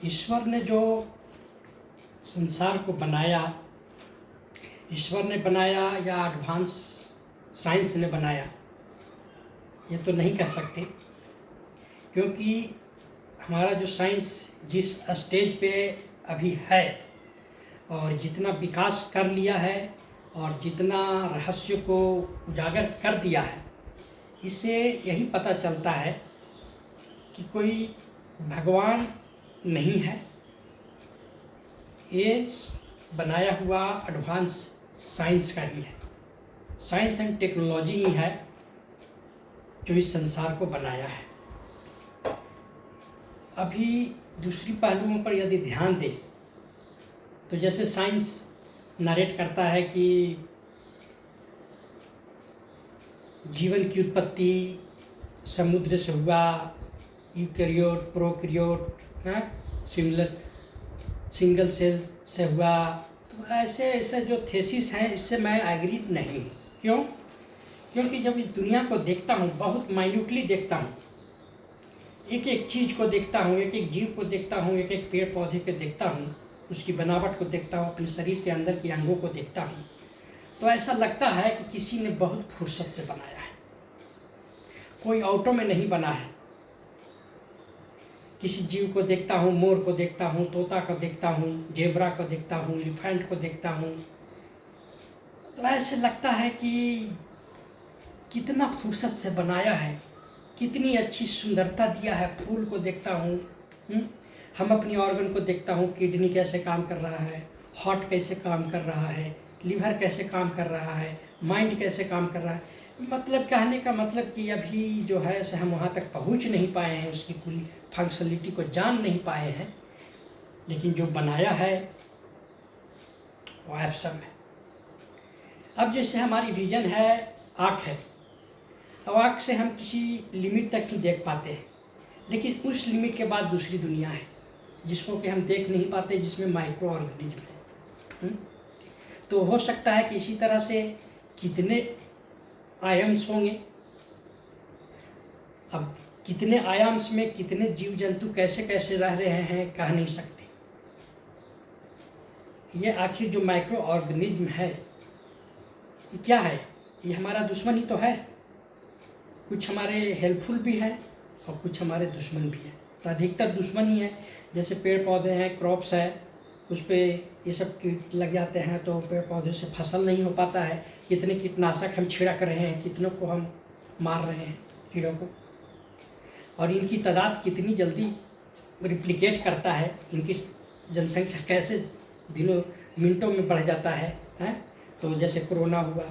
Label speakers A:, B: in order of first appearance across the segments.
A: ईश्वर ने जो संसार को बनाया, ईश्वर ने बनाया या एडवांस साइंस ने बनाया, ये तो नहीं कह सकते, क्योंकि हमारा जो साइंस जिस स्टेज पे अभी है और जितना विकास कर लिया है और जितना रहस्य को उजागर कर दिया है, इससे यही पता चलता है कि कोई भगवान नहीं है। ये बनाया हुआ एडवांस साइंस का ही है, साइंस एंड टेक्नोलॉजी ही है जो इस संसार को बनाया है। अभी दूसरी पहलुओं पर यदि ध्यान दें तो जैसे साइंस नरेट करता है कि जीवन की उत्पत्ति समुद्र से हुआ, यूकैरियोट, प्रोकैरियोट, सिंगल सेल से हुआ, तो ऐसे ऐसे जो थेसिस हैं इससे मैं एग्री नहीं हूँ। क्यों? क्योंकि जब इस दुनिया को देखता हूँ, बहुत माइन्यूटली देखता हूँ, एक एक चीज़ को देखता हूँ, एक एक जीव को देखता हूँ, एक एक पेड़ पौधे को देखता हूँ, उसकी बनावट को देखता हूँ, अपने शरीर के अंदर के अंगों को देखता हूँ, तो ऐसा लगता है कि किसी ने बहुत फुर्सत से बनाया है, कोई ऑटो में नहीं बना है। किसी जीव को देखता हूँ, मोर को देखता हूँ, तोता को देखता हूँ, जेब्रा को देखता हूँ, एलिफेंट को देखता हूँ, तो ऐसे लगता है कि कितना फुर्सत से बनाया है, कितनी अच्छी सुंदरता दिया है। फूल को देखता हूँ, हम अपनी ऑर्गन को देखता हूँ, किडनी कैसे काम कर रहा है, हार्ट कैसे काम कर रहा है, लीवर कैसे काम कर रहा है, माइंड कैसे काम कर रहा है। मतलब कहने का मतलब कि अभी जो है से हम वहाँ तक पहुँच नहीं पाए हैं, उसकी पूरी फंक्शनलिटी को जान नहीं पाए हैं, लेकिन जो बनाया है वो एब्सम है। अब जैसे हमारी विजन है, आँख है, अब आँख से हम किसी लिमिट तक ही देख पाते हैं, लेकिन उस लिमिट के बाद दूसरी दुनिया है जिसको कि हम देख नहीं पाते, जिसमें माइक्रो ऑर्गेनिज्म है। तो हो सकता है कि इसी तरह से कितने आयाम्स होंगे। अब कितने आयाम्स में कितने जीव जंतु कैसे कैसे रह रहे हैं कह नहीं सकते। ये आखिर जो माइक्रो ऑर्गेनिज्म है ये क्या है? ये हमारा दुश्मन ही तो है। कुछ हमारे हेल्पफुल भी हैं और कुछ हमारे दुश्मन भी हैं, तो अधिकतर दुश्मन ही है। जैसे पेड़ पौधे हैं, क्रॉप्स है, उस पर ये सब कीट लग जाते हैं तो पेड़ पौधे से फसल नहीं हो पाता है। कितने कीटनाशक हम छिड़क रहे हैं, कितनों को हम मार रहे हैं कीड़ों को, और इनकी तादाद कितनी जल्दी रिप्लिकेट करता है, इनकी जनसंख्या कैसे दिनों मिनटों में बढ़ जाता है, हैं? तो जैसे कोरोना हुआ,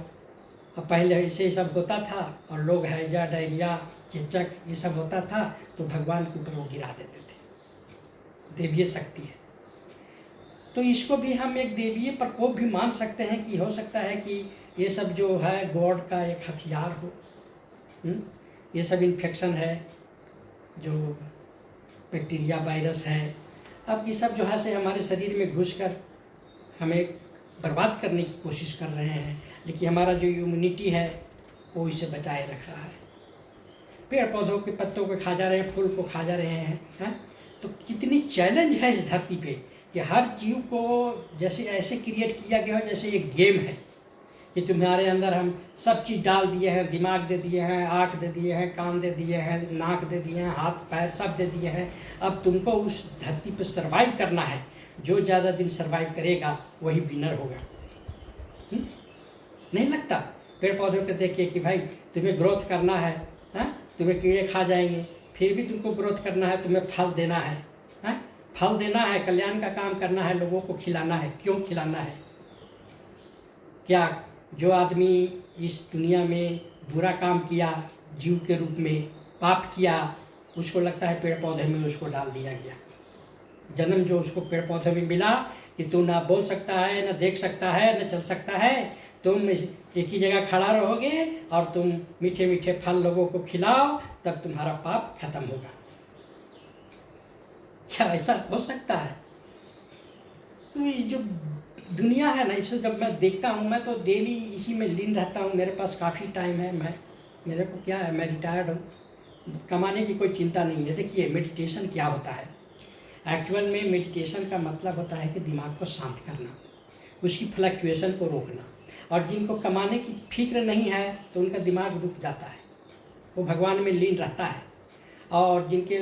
A: अब पहले ऐसे ही सब होता था और लोग हैजा, डायरिया, चेचक ये सब होता था तो भगवान के ऊपर वो गिरा देते थे। देवीय शक्ति है, तो इसको भी हम एक देवीय प्रकोप भी मान सकते हैं कि हो सकता है कि ये सब जो है गॉड का एक हथियार हो। ये सब इन्फेक्शन है, जो बैक्टीरिया, वायरस है, अब ये सब जो है से हमारे शरीर में घुसकर हमें बर्बाद करने की कोशिश कर रहे हैं, लेकिन हमारा जो इम्यूनिटी है वो इसे बचाए रख रहा है। पेड़ पौधों के पत्तों को खा जा रहे हैं, फूल को खा जा रहे हैं। तो कितनी चैलेंज है इस धरती पे कि हर जीव को जैसे ऐसे क्रिएट किया गया हो जैसे एक गेम है कि तुम्हारे अंदर हम सब चीज़ डाल दिए हैं, दिमाग दे दिए हैं, आँख दे दिए हैं, कान दे दिए हैं, नाक दे दिए हैं, हाथ पैर सब दे दिए हैं। अब तुमको उस धरती पे सर्वाइव करना है, जो ज़्यादा दिन सर्वाइव करेगा वही विनर होगा। नहीं लगता पेड़ पौधों को देख के कि भाई तुम्हें ग्रोथ करना है, तुम्हें कीड़े खा जाएंगे, फिर भी तुमको ग्रोथ करना है, तुम्हें फल देना है, फल देना है, कल्याण का काम करना है, लोगों को खिलाना है। क्यों खिलाना है? क्या जो आदमी इस दुनिया में बुरा काम किया, जीव के रूप में पाप किया, उसको लगता है पेड़ पौधे में उसको डाल दिया गया। जन्म जो उसको पेड़ पौधे में मिला कि तू ना बोल सकता है, ना देख सकता है, ना चल सकता है, तुम एक ही जगह खड़ा रहोगे और तुम मीठे मीठे फल लोगों को खिलाओ, तब तुम्हारा पाप खत्म होगा। क्या ऐसा हो सकता है? तो ये जो दुनिया है ना, इसे जब मैं देखता हूँ, मैं तो डेली इसी में लीन रहता हूँ। मेरे पास काफ़ी टाइम है, मेरे को क्या है, मैं रिटायर्ड हूँ, कमाने की कोई चिंता नहीं है। देखिए मेडिटेशन क्या होता है, एक्चुअल में मेडिटेशन का मतलब होता है कि दिमाग को शांत करना, उसकी फ्लक्चुएशन को रोकना। और जिनको कमाने की फिक्र नहीं है तो उनका दिमाग रुक जाता है, वो भगवान में लीन रहता है। और जिनके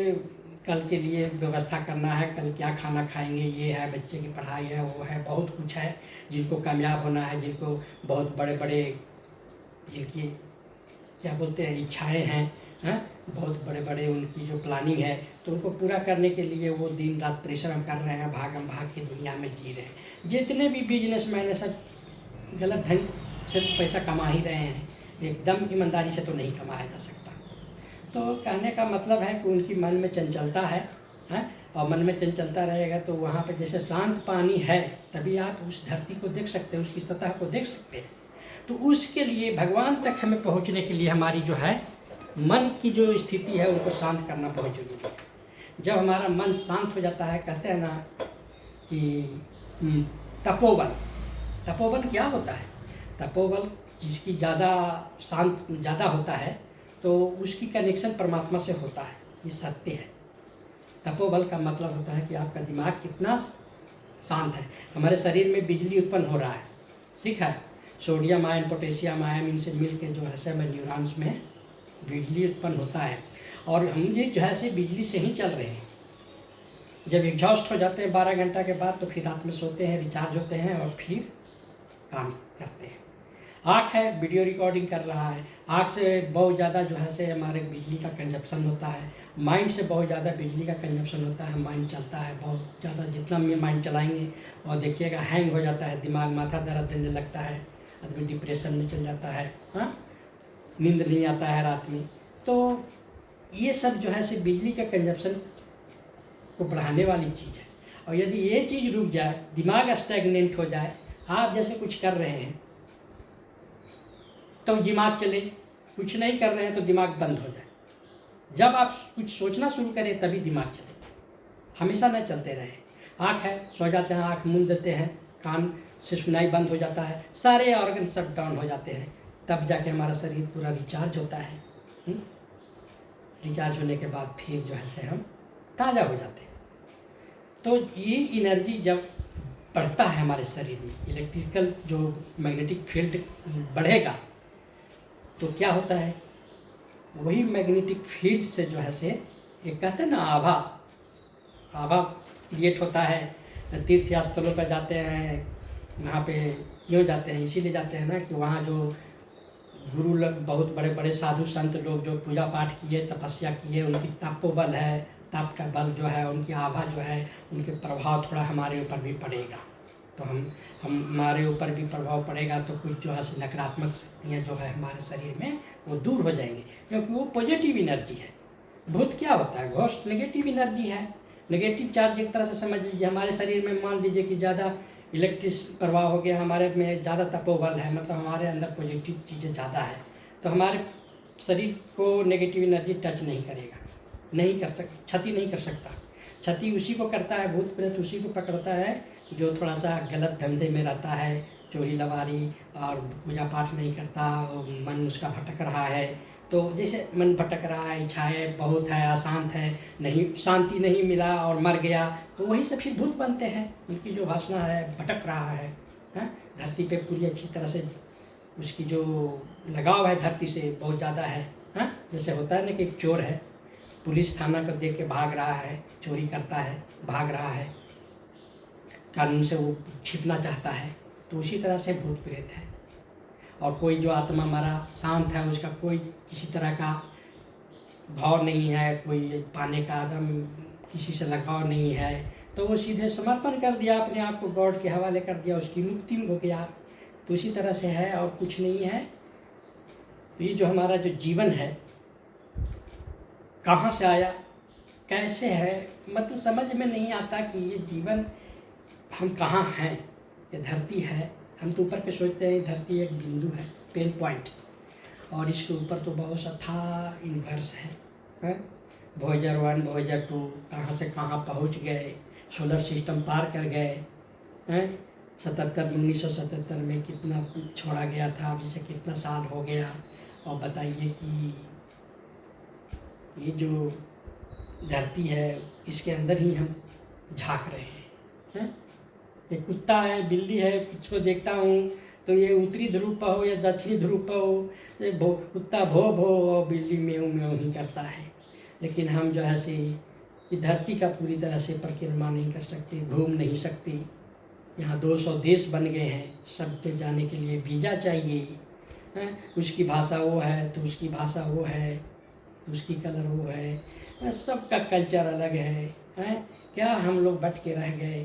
A: कल के लिए व्यवस्था करना है, कल क्या खाना खाएंगे, ये है, बच्चे की पढ़ाई है, वो है, बहुत कुछ है, जिनको कामयाब होना है, जिनको बहुत बड़े बड़े, जिनकी क्या बोलते हैं इच्छाएं हैं, बहुत बड़े बड़े उनकी जो प्लानिंग है, तो उनको पूरा करने के लिए वो दिन रात परिश्रम कर रहे हैं, भागम भाग की दुनिया में जी रहे हैं। जितने भी बिजनेसमैन है सब गलत ढंग से पैसा कमा ही रहे हैं, एकदम ईमानदारी से तो नहीं कमाया जा सकता। तो कहने का मतलब है कि उनकी मन में चंचलता है, और मन में चंचलता रहेगा तो वहाँ पे जैसे शांत पानी है, तभी आप उस धरती को देख सकते हैं, उसकी सतह को देख सकते हैं। तो उसके लिए भगवान तक हमें पहुँचने के लिए हमारी जो है मन की जो स्थिति है उनको शांत करना बहुत जरूरी है। जब हमारा मन शांत हो जाता है, कहते हैं ना कि तपोबल, तपोबल क्या होता है? तपोबल जिसकी ज़्यादा शांत ज़्यादा होता है तो उसकी कनेक्शन परमात्मा से होता है, ये सत्य है। तपोबल का मतलब होता है कि आपका दिमाग कितना शांत है। हमारे शरीर में बिजली उत्पन्न हो रहा है, ठीक है, सोडियम आयन, पोटेशियम आयन, इनसे मिल के जो है सब न्यूरॉन्स में बिजली उत्पन्न होता है। और हम ये जो है से बिजली से ही चल रहे हैं। जब एग्जॉस्ट हो जाते हैं 12 घंटा के बाद, तो फिर रात में सोते हैं, रिचार्ज होते हैं और फिर काम करते हैं। आँख है, वीडियो रिकॉर्डिंग कर रहा है, आँख से बहुत ज़्यादा जो है से हमारे बिजली का कंजप्शन होता है। माइंड से बहुत ज़्यादा बिजली का कंजप्शन होता है, माइंड चलता है बहुत ज़्यादा। जितना माइंड चलाएंगे और देखिएगा हैंग हो जाता है दिमाग, माथा दर्द देने लगता है, आदमी डिप्रेशन में चल जाता है, नींद नहीं आता है रात में। तो ये सब जो है से बिजली का कंजप्शन को बढ़ाने वाली चीज़ है। और यदि ये चीज़ रुक जाए, दिमाग स्टैग्नेंट हो जाए, आप जैसे कुछ कर रहे हैं तो दिमाग चले, कुछ नहीं कर रहे हैं तो दिमाग बंद हो जाए। जब आप कुछ सोचना शुरू करें तभी दिमाग चले, हमेशा न चलते रहे। आँख है, सो जाते हैं, आँख मूंद देते हैं, कान से सुनाई बंद हो जाता है, सारे ऑर्गन शट डाउन हो जाते हैं, तब जाके हमारा शरीर पूरा रिचार्ज होता है। रिचार्ज होने के बाद फिर जो है से हम ताज़ा हो जाते हैं। तो ये एनर्जी जब बढ़ता है हमारे शरीर में, इलेक्ट्रिकल जो मैग्नेटिक फील्ड बढ़ेगा, तो क्या होता है, वही मैग्नेटिक फील्ड से जो है से एक कहते हैं ना आभा क्रिएट होता है। तीर्थ स्थलों पर जाते हैं, वहाँ पे क्यों जाते हैं? इसीलिए जाते हैं ना कि वहाँ जो गुरु लोग, बहुत बड़े बड़े साधु संत लोग जो पूजा पाठ किए, तपस्या किए, उनकी तपोबल है, तप का बल जो है, उनकी आभा जो है, उनके प्रभाव थोड़ा हमारे ऊपर भी पड़ेगा। तो हमारे ऊपर भी प्रभाव पड़ेगा तो कुछ जो है नकारात्मक शक्तियाँ जो है हमारे शरीर में वो दूर हो जाएंगी, क्योंकि वो पॉजिटिव एनर्जी है। भूत क्या होता है? घोस्ट नेगेटिव एनर्जी है, नेगेटिव चार्ज। एक तरह से समझ लीजिए हमारे शरीर में, मान लीजिए कि ज़्यादा इलेक्ट्रिक प्रभाव हो गया, हमारे में ज़्यादा तपोबल है, मतलब हमारे अंदर पॉजिटिव चीज़ें ज़्यादा है, तो हमारे शरीर को नेगेटिव एनर्जी टच नहीं करेगा, नहीं कर क्षति नहीं कर सकता। क्षति उसी को करता है, भूत प्रेत उसी को पकड़ता है जो थोड़ा सा गलत धंधे में रहता है, चोरी लवारी और पूजा पाठ नहीं करता, मन उसका भटक रहा है। तो जैसे मन भटक रहा है, इच्छाएं बहुत है, अशांत है, नहीं शांति नहीं मिला और मर गया, तो वही सब फिर भूत बनते हैं। उनकी जो वासना है, भटक रहा है, धरती पे पूरी अच्छी तरह से उसकी जो लगाव है धरती से बहुत ज़्यादा है। जैसे होता है ना कि एक चोर है, पुलिस थाना को देख के भाग रहा है, चोरी करता है, भाग रहा है, कानून से वो छिपना चाहता है, तो उसी तरह से भूत प्रेत है। और कोई जो आत्मा हमारा शांत है, उसका कोई किसी तरह का भाव नहीं है, कोई पाने का आदम किसी से लगाव नहीं है, तो वो सीधे समर्पण कर दिया, अपने आप को गॉड के हवाले कर दिया, उसकी मुक्ति हो गया। तो इसी तरह से है और कुछ नहीं है। तो ये जो हमारा जो जीवन है, कहाँ से आया, कैसे है, मतलब समझ में नहीं आता कि ये जीवन हम कहाँ हैं। ये धरती है, हम तो ऊपर के सोचते हैं धरती एक बिंदु है, पेन पॉइंट, और इसके ऊपर तो बहुत सा था यूनिवर्स है। वॉयेजर 1, वॉयेजर 2 कहाँ से कहाँ पहुँच गए, सोलर सिस्टम पार कर गए हैं। 1977 में कितना छोड़ा गया था, अभी से कितना साल हो गया। और बताइए कि ये जो धरती है, इसके अंदर ही हम झांक रहे हैं। एक कुत्ता है, बिल्ली है, कुछ को देखता हूँ तो ये उत्तरी ध्रुव पर हो या दक्षिणी ध्रुव पर हो, ये कुत्ता भो भो और बिल्ली म्याऊं म्याऊं ही करता है। लेकिन हम जो है से इस धरती का पूरी तरह से परिक्रमा नहीं कर सकते, घूम नहीं सकते। यहाँ 200 देश बन गए हैं, सब पे जाने के लिए वीज़ा चाहिए। उसकी भाषा वो है तो उसकी भाषा वो है, तो उसकी कलर वो है, सबका कल्चर अलग है। क्या हम लोग बट के रह गए।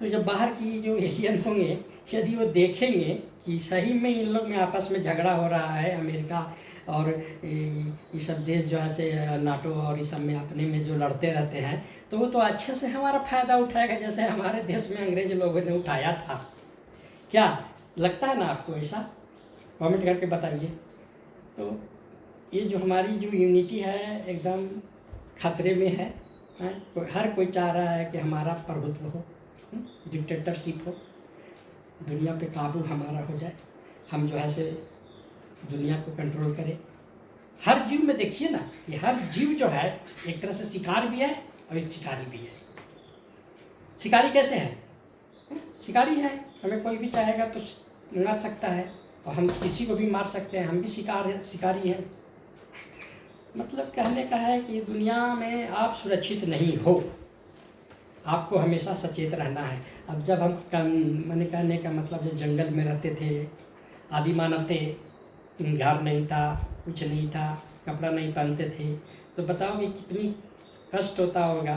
A: तो जब बाहर की जो एलियन होंगे, यदि वो देखेंगे कि सही में इन लोग में आपस में झगड़ा हो रहा है, अमेरिका और ये सब देश जो है से नाटो और इस सब में अपने में जो लड़ते रहते हैं, तो वो तो अच्छे से हमारा फ़ायदा उठाएगा, जैसे हमारे देश में अंग्रेज लोगों ने उठाया था। क्या लगता है ना आपको ऐसा? कमेंट करके बताइए। तो ये जो हमारी जो यूनिटी है एकदम खतरे में है। हर कोई चाह रहा है कि हमारा प्रभुत्व हो, डिक्टेटरशिप हो, दुनिया पे काबू हमारा हो जाए, हम जो है से दुनिया को कंट्रोल करें। हर जीव में देखिए ना कि हर जीव जो है एक तरह से शिकार भी है और एक शिकारी भी है। शिकारी कैसे है? शिकारी है, हमें कोई भी चाहेगा तो मार सकता है और हम किसी को भी मार सकते हैं, हम भी शिकारी हैं। मतलब कहने का है कि दुनिया में आप सुरक्षित नहीं हो, आपको हमेशा सचेत रहना है। अब जब हम मैंने कहने का मतलब जब जंगल में रहते थे, आदि मानव थे, घर नहीं था, कुछ नहीं था, कपड़ा नहीं पहनते थे, तो बताओ कि कितनी कष्ट होता होगा।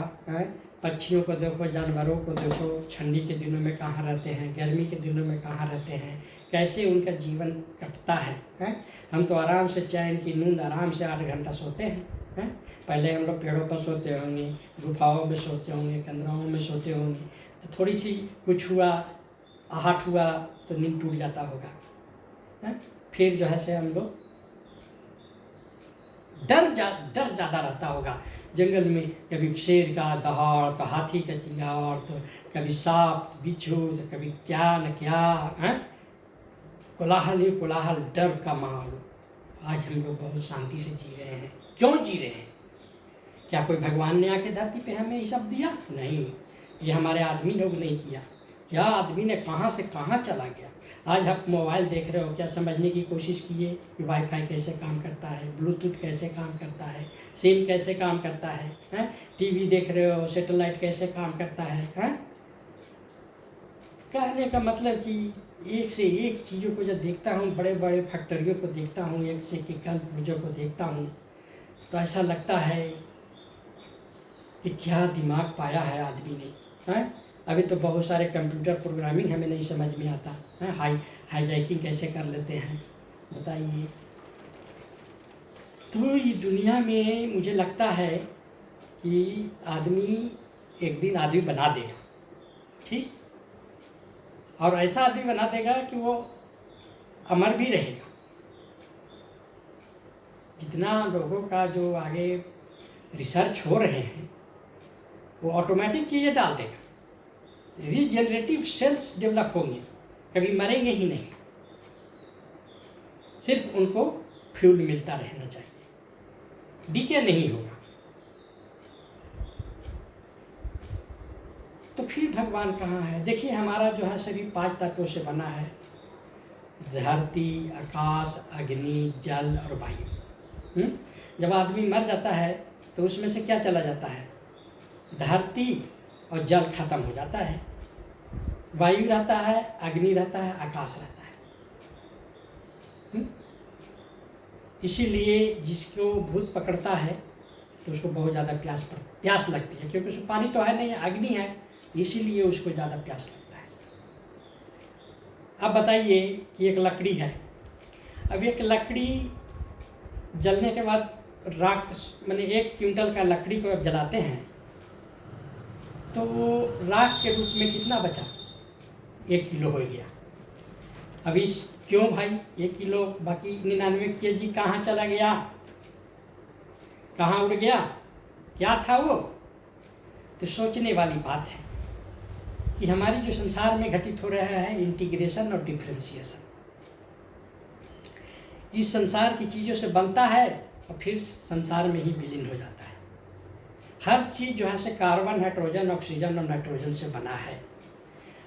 A: पक्षियों को देखो, जानवरों को देखो, ठंडी के दिनों में कहाँ रहते हैं, गर्मी के दिनों में कहाँ रहते हैं, कैसे उनका जीवन कटता है। हम तो आराम से चैन की नींद आराम से 8 घंटा सोते हैं। पहले हम लोग पेड़ों पर सोते होंगे, गुफाओं में सोते होंगे, कंदराओं में सोते होंगे, तो थोड़ी सी कुछ हुआ, आहट हुआ तो नींद टूट जाता होगा। फिर जो है से हम लोग डर ज़्यादा रहता होगा जंगल में, कभी शेर का दहाड़ तो हाथी का चिंगार, तो कभी सांप बिच्छू, तो कभी क्या न क्या, कोलाहल ही कोलाहल, डर का माहौल। आज हम लोग बहुत शांति से जी रहे हैं। क्यों जी रहे हैं? क्या कोई भगवान ने आके धरती पे हमें ये सब दिया? नहीं, ये हमारे आदमी लोग नहीं किया। क्या आदमी ने कहाँ से कहाँ चला गया। आज आप मोबाइल देख रहे हो, क्या समझने की कोशिश कीजिए कि वाईफाई कैसे काम करता है, ब्लूटूथ कैसे काम करता है, सिम कैसे काम करता है, टीवी देख रहे हो, सैटेलाइट कैसे काम करता है। कहने का मतलब कि एक से एक चीज़ों को जब देखता हूँ, बड़े बड़े फैक्ट्रियों को देखता हूँ, एक से एक कल पुर्जों को देखता हूँ, तो ऐसा लगता है कि क्या दिमाग पाया है आदमी ने। अभी तो बहुत सारे कंप्यूटर प्रोग्रामिंग हमें नहीं समझ में आता है, हाईजैकिंग कैसे कर लेते हैं, बताइए। तो ये दुनिया में मुझे लगता है कि आदमी एक दिन आदमी बना देगा, ठीक, और ऐसा आदमी बना देगा कि वो अमर भी रहेगा। जितना लोगों का जो आगे रिसर्च हो रहे हैं, वो ऑटोमेटिक चीज़ें डाल देगा, रीजनरेटिव सेल्स डेवलप होंगे, कभी मरेंगे ही नहीं, सिर्फ उनको फ्यूल मिलता रहना चाहिए, डीके नहीं होगा। तो फिर भगवान कहाँ है? देखिए, हमारा जो है शरीर 5 तत्वों से बना है, धरती, आकाश, अग्नि, जल और वायु। जब आदमी मर जाता है तो उसमें से क्या चला जाता है? धरती और जल खत्म हो जाता है, वायु रहता है, अग्नि रहता है, आकाश रहता है। इसीलिए जिसको भूत पकड़ता है तो उसको बहुत ज़्यादा प्यास लगती है, क्योंकि उसमें पानी तो है नहीं, अग्नि है, इसीलिए उसको ज़्यादा प्यास लगता है। अब बताइए कि एक लकड़ी है, अब एक लकड़ी जलने के बाद राख, माने 1 क्विंटल का लकड़ी को अब जलाते हैं तो वो राख के रूप में कितना बचा? 1 किलो हो गया। अब इस क्यों भाई 1 किलो, बाकी 99 केजी कहाँ चला गया, कहाँ उड़ गया, क्या था वो? तो सोचने वाली बात है कि हमारी जो संसार में घटित हो रहा है इंटीग्रेशन और डिफ्रेंशिएशन, इस संसार की चीज़ों से बनता है और फिर संसार में ही विलीन हो जाता है। हर चीज़ जो है से कार्बन, हाइड्रोजन, ऑक्सीजन और नाइट्रोजन से बना है।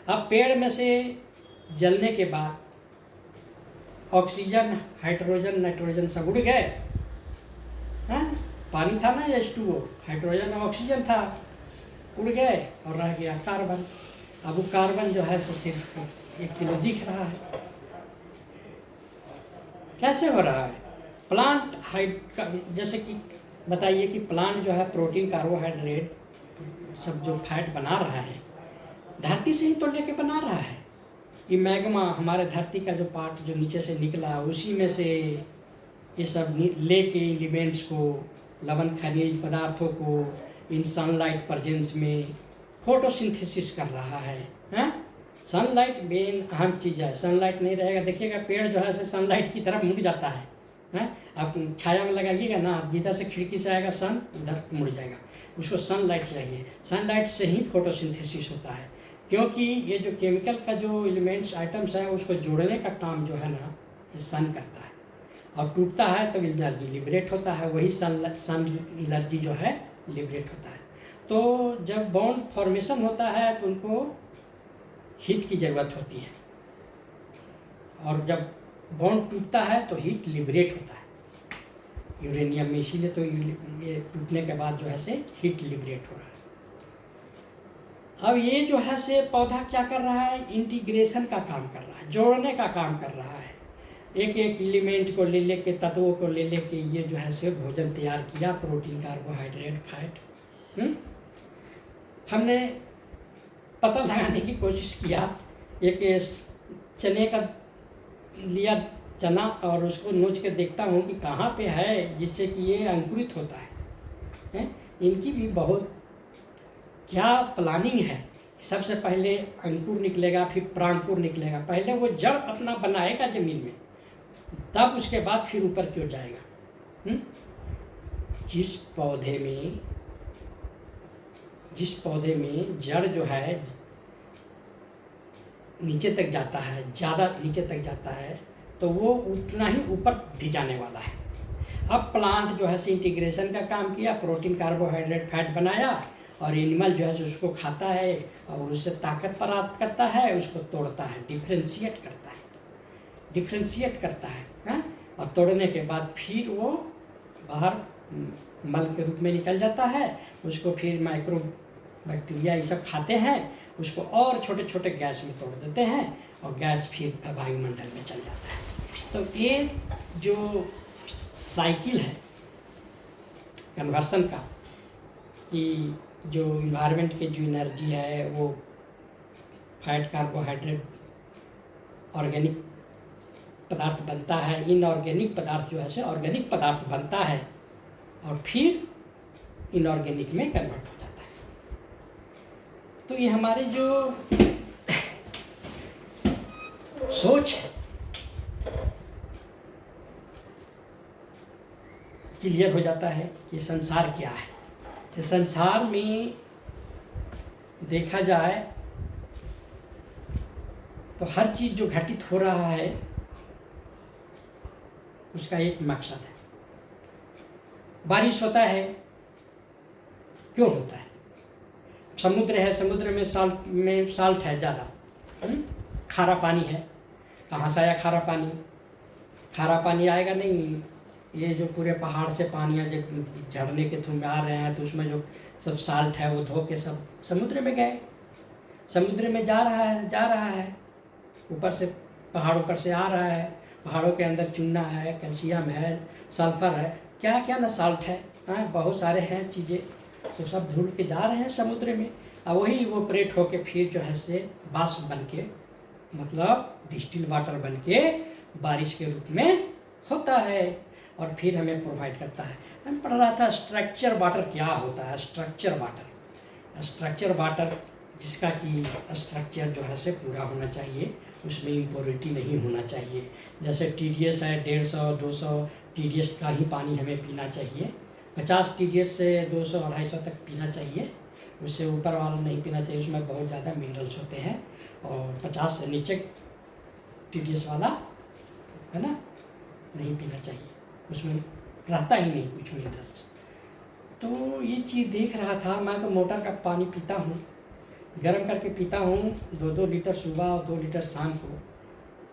A: अब पेड़ में से जलने के बाद ऑक्सीजन, हाइड्रोजन, नाइट्रोजन सब उड़ गए, हाँ, पानी था ना H2O, हाइड्रोजन और ऑक्सीजन था, उड़ गए और रह गया कार्बन। अब वो कार्बन जो है सो सिर्फ 1 किलो दिख रहा है। कैसे हो रहा है? प्लांट जैसे कि बताइए कि प्लांट जो है प्रोटीन, कार्बोहाइड्रेट सब जो फैट बना रहा है, धरती से ही तो लेके बना रहा है। कि मैग्मा, हमारे धरती का जो पार्ट जो नीचे से निकला, उसी में से ये सब लेके एलिमेंट्स को, लवण खनिज पदार्थों को इन सनलाइट प्रेजेंस में फोटोसिंथेसिस कर रहा है। हैं? सनलाइट मेन अहम चीज़ है। सनलाइट नहीं रहेगा, देखिएगा पेड़ जो है से सनलाइट की तरफ मुड़ जाता है। हैं? आप छाया में लगाइएगा ना, जिधर से खिड़की से आएगा सन, उधर मुड़ जाएगा। उसको सनलाइट चाहिए। सनलाइट से ही फोटोसिंथेसिस होता है, क्योंकि ये जो केमिकल का जो एलिमेंट्स आइटम्स हैं उसको जोड़ने का काम जो है ना, ये सन करता है। और टूटता है तो एनर्जी लिबरेट होता है, वही सन एनर्जी जो है लिबरेट होता है। तो जब बॉन्ड फॉर्मेशन होता है तो उनको हीट की ज़रूरत होती है, और जब बॉन्ड टूटता है तो हीट लिबरेट होता है यूरेनियम में। इसीलिए तो ये टूटने के बाद जो है से हीट लिबरेट हो रहा है। अब ये जो है से पौधा क्या कर रहा है? इंटीग्रेशन का काम कर रहा है, जोड़ने का काम कर रहा है। एक एक एलिमेंट को ले लेके, तत्वों को ले लेके ये जो है से भोजन तैयार किया, प्रोटीन, कार्बोहाइड्रेट, फैट। हमने पता लगाने की कोशिश किया, एक चने का लिया चना और उसको नोच के देखता हूँ कि कहाँ पे है जिससे कि ये अंकुरित होता है। इनकी भी बहुत क्या प्लानिंग है। सबसे पहले अंकुर निकलेगा, फिर प्रांकुर निकलेगा। पहले वो जड़ अपना बनाएगा ज़मीन में, तब उसके बाद फिर ऊपर क्यों जाएगा। जिस पौधे में जड़ जो है नीचे तक जाता है, ज़्यादा नीचे तक जाता है, तो वो उतना ही ऊपर भी जाने वाला है। अब प्लांट जो है इंटीग्रेशन का काम किया, प्रोटीन, कार्बोहाइड्रेट, फैट बनाया, और एनिमल जो है उसको खाता है और उससे ताकत प्राप्त करता है, उसको तोड़ता है, डिफ्रेंशिएट करता है, हाँ? और तोड़ने के बाद फिर वो बाहर मल के रूप में निकल जाता है। उसको फिर माइक्रो बैक्टीरिया ये सब खाते हैं, उसको और छोटे छोटे गैस में तोड़ देते हैं, और गैस फिर वायुमंडल में चल जाता है। तो ये जो साइकिल है कन्वर्सन का, कि जो इन्वायरमेंट के जो एनर्जी है वो फैट, कार्बोहाइड्रेट, ऑर्गेनिक पदार्थ बनता है, इनऑर्गेनिक पदार्थ जो है से ऑर्गेनिक पदार्थ बनता है, और फिर इनऑर्गेनिक में कन्वर्ट हो जाता है। तो ये हमारे जो सोच है क्लियर हो जाता है कि संसार क्या है। कि संसार में देखा जाए तो हर चीज़ जो घटित हो रहा है उसका एक मकसद है। बारिश होता है, क्यों होता है? समुद्र है, समुद्र में साल्ट है ज़्यादा, खारा पानी है। कहाँ से आया खारा पानी? खारा पानी आएगा नहीं। ये जो पूरे पहाड़ से पानी जब झरने के थ्रू में आ रहे हैं तो उसमें जो सब साल्ट है वो धो के सब समुद्र में गए, समुद्र में जा रहा है, ऊपर से पहाड़ों पर से आ रहा है। पहाड़ों के अंदर चूना है, कैल्शियम है, सल्फर है, क्या क्या ना साल्ट है, हाँ, बहुत सारे हैं चीज़ें, तो सब धुल के जा रहे हैं समुद्र में। और वही इवोपरेट होके फिर जो है से वाष्प बन के, मतलब डिस्टिल वाटर बन के बारिश के रूप में होता है, और फिर हमें प्रोवाइड करता है। हम पढ़ रहा था स्ट्रक्चर वाटर क्या होता है। स्ट्रक्चर वाटर जिसका कि स्ट्रक्चर जो है से पूरा होना चाहिए, उसमें इम्प्योरिटी नहीं होना चाहिए। जैसे TDS है 150-200 TDS का ही पानी हमें पीना चाहिए। 50 TDS से 200-250 तक पीना चाहिए, उससे ऊपर वाला नहीं पीना चाहिए, उसमें बहुत ज़्यादा मिनरल्स होते हैं। और 50 से नीचे TDS वाला है ना, नहीं पीना चाहिए, उसमें रहता ही नहीं कुछ मिनरल्स। तो ये चीज़ देख रहा था, मैं तो मोटर का पानी पीता हूँ, गर्म करके पीता हूँ 2-2 लीटर सुबह और 2 लीटर शाम को।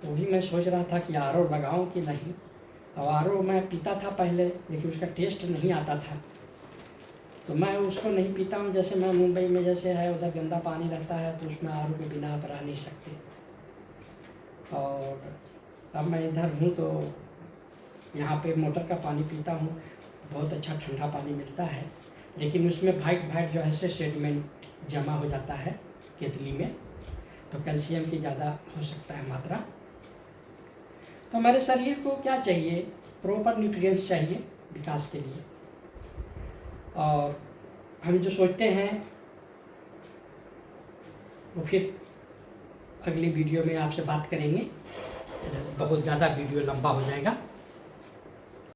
A: तो वही मैं सोच रहा था कि आर ओ लगाऊँ कि नहीं। अब आर ओ मैं पीता था पहले, लेकिन उसका टेस्ट नहीं आता था, तो मैं उसको नहीं पीता हूँ। जैसे मैं मुंबई में जैसे है, उधर गंदा पानी रहता है, तो उसमें आर ओ के बिना आप रह नहीं सकते। और अब मैं इधर हूँ तो यहाँ पे मोटर का पानी पीता हूँ, बहुत अच्छा ठंडा पानी मिलता है, लेकिन उसमें वाइट जो है सेडिमेंट जमा हो जाता है केतली में, तो कैल्शियम की ज़्यादा हो सकता है मात्रा। तो हमारे शरीर को क्या चाहिए, प्रॉपर न्यूट्रिएंट्स चाहिए विकास के लिए। और हम जो सोचते हैं वो फिर अगली वीडियो में आपसे बात करेंगे, बहुत ज़्यादा वीडियो लंबा हो जाएगा।